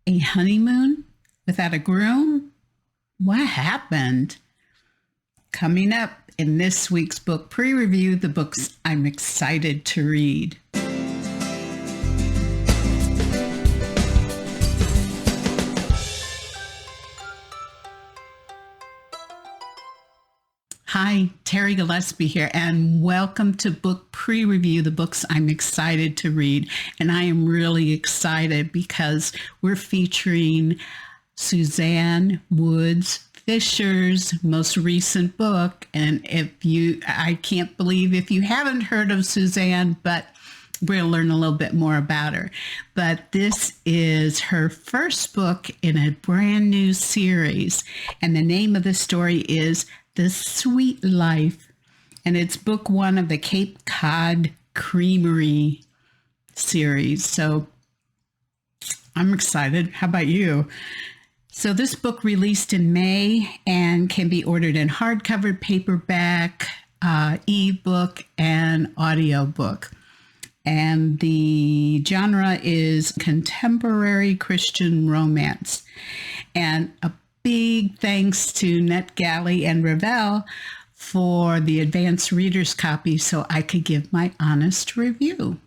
A honeymoon without a groom? What happened? Coming up in this week's book pre-review, the books I'm excited to read. Hi, Terri Gillespie here, and welcome to Book Pre-Review, the books I'm excited to read. And I am really excited because we're featuring Suzanne Woods Fisher's most recent book. And I can't believe if you haven't heard of Suzanne, but we're going to learn a little bit more about her. But this is her first book in a brand new series. And the name of the story is The Sweet Life. And it's book one of the Cape Cod Creamery series. So I'm excited. How about you? So this book released in May and can be ordered in hardcover, paperback, ebook, and audiobook. And the genre is contemporary Christian romance. And a big thanks to NetGalley and Revell for the advanced reader's copy so I could give my honest review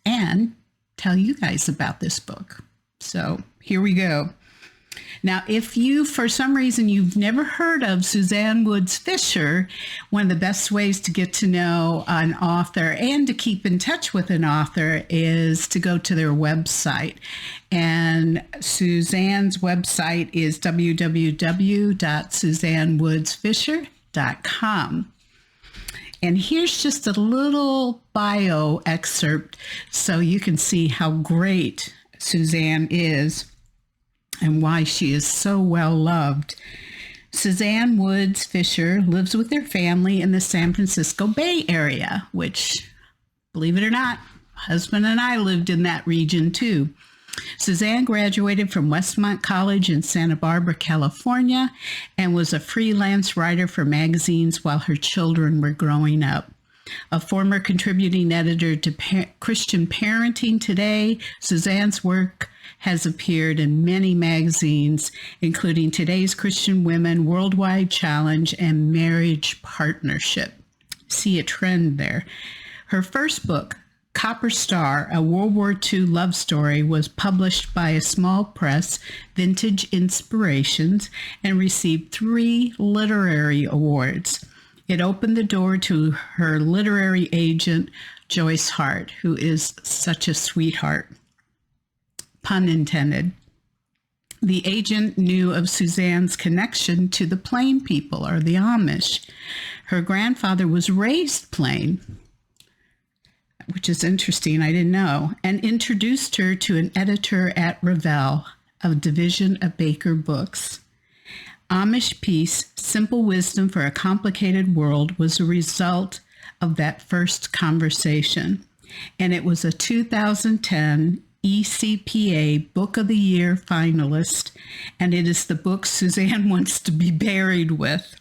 and tell you guys about this book. So here we go. Now, if you, for some reason, you've never heard of Suzanne Woods Fisher, one of the best ways to get to know an author and to keep in touch with an author is to go to their website. And Suzanne's website is www.suzannewoodsfisher.com. And here's just a little bio excerpt so you can see how great Suzanne is and why she is so well loved. Suzanne Woods Fisher lives with her family in the San Francisco Bay Area, which, believe it or not, husband and I lived in that region too. Suzanne graduated from Westmont College in Santa Barbara, California, and was a freelance writer for magazines while her children were growing up. A former contributing editor to Christian Parenting Today, Suzanne's work has appeared in many magazines, including Today's Christian Women, Worldwide Challenge, and Marriage Partnership. See a trend there. Her first book, Copper Star, a World War II love story, was published by a small press, Vintage Inspirations, and received 3 literary awards. It opened the door to her literary agent, Joyce Hart, who is such a sweetheart. Pun intended. The agent knew of Suzanne's connection to the Plain people, or the Amish. Her grandfather was raised Plain, which is interesting, I didn't know, and introduced her to an editor at Revell, a division of Baker Books. Amish Peace, Simple Wisdom for a Complicated World was a result of that first conversation, and it was a 2010 ECPA Book of the Year finalist, and it is the book Suzanne wants to be buried with.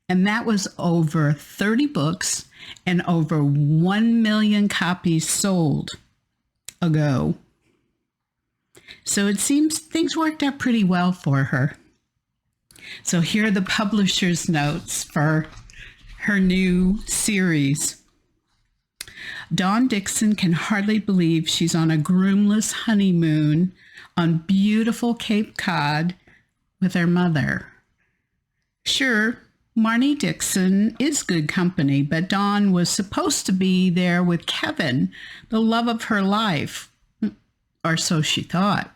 And that was over 30 books and over 1 million copies sold ago. So it seems things worked out pretty well for her. So here are the publisher's notes for her new series. Dawn Dixon can hardly believe she's on a groomless honeymoon on beautiful Cape Cod with her mother. Sure, Marnie Dixon is good company, but Dawn was supposed to be there with Kevin, the love of her life, or so she thought.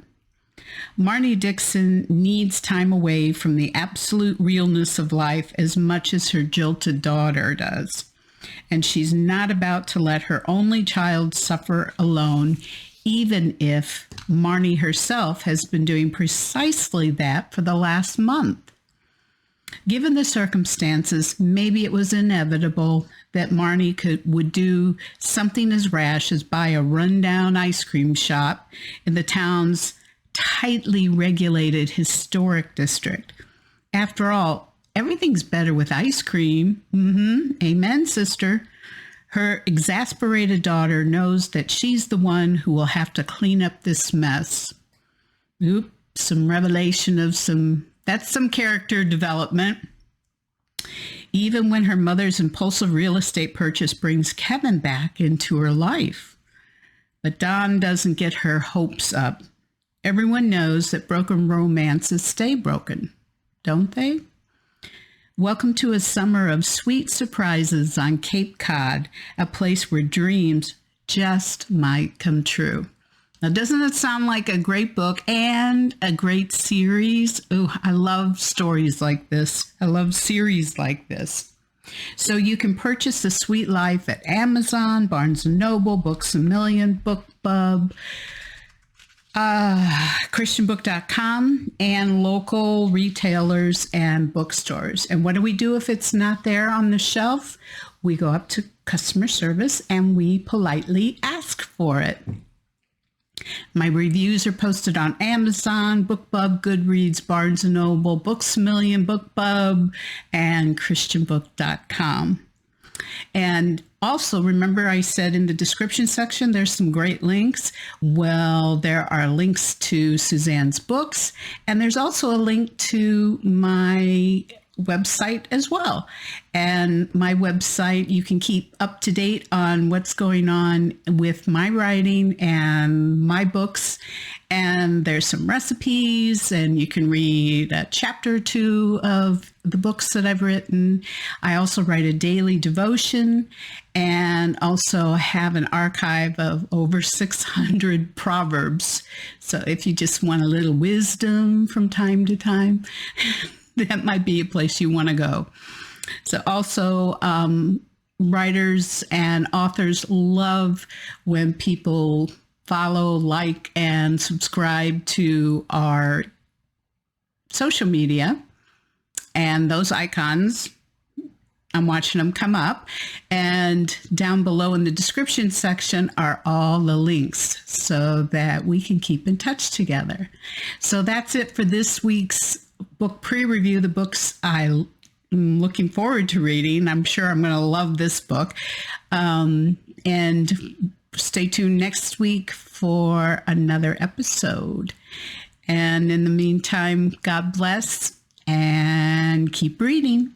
Marnie Dixon needs time away from the absolute realness of life as much as her jilted daughter does. And she's not about to let her only child suffer alone, even if Marnie herself has been doing precisely that for the last month. Given the circumstances, maybe it was inevitable that Marnie would do something as rash as buy a rundown ice cream shop in the town's tightly regulated historic district. After all, everything's better with ice cream. Amen, sister. Her exasperated daughter knows that she's the one who will have to clean up this mess. Oop, some revelation of that's some character development. Even when her mother's impulsive real estate purchase brings Kevin back into her life. But Dawn doesn't get her hopes up. Everyone knows that broken romances stay broken, don't they? Welcome to a summer of sweet surprises on Cape Cod, a place where dreams just might come true. Now, doesn't it sound like a great book and a great series? Oh, I love stories like this. I love series like this. So you can purchase The Sweet Life at Amazon, Barnes & Noble, Books A Million, BookBub, christianbook.com, and local retailers and bookstores. And what do we do if it's not there on the shelf? We go up to customer service and we politely ask for it. My reviews are posted on Amazon, BookBub, Goodreads, Barnes & Noble, Books A Million, BookBub, and christianbook.com. And also, remember I said in the description section, there's some great links. Well, there are links to Suzanne's books, and there's also a link to my website as well. And my website, you can keep up to date on what's going on with my writing and my books. And there's some recipes, and you can read a chapter or two of the books that I've written. I also write a daily devotion and also have an archive of over 600 proverbs. So if you just want a little wisdom from time to time, that might be a place you want to go. So also, writers and authors love when people follow, like, and subscribe to our social media. And those icons, I'm watching them come up. And down below in the description section are all the links so that we can keep in touch together. So that's it for this week's book pre-review, the books I'm looking forward to reading. I'm sure I'm going to love this book. And stay tuned next week for another episode. And in the meantime, God bless and keep reading.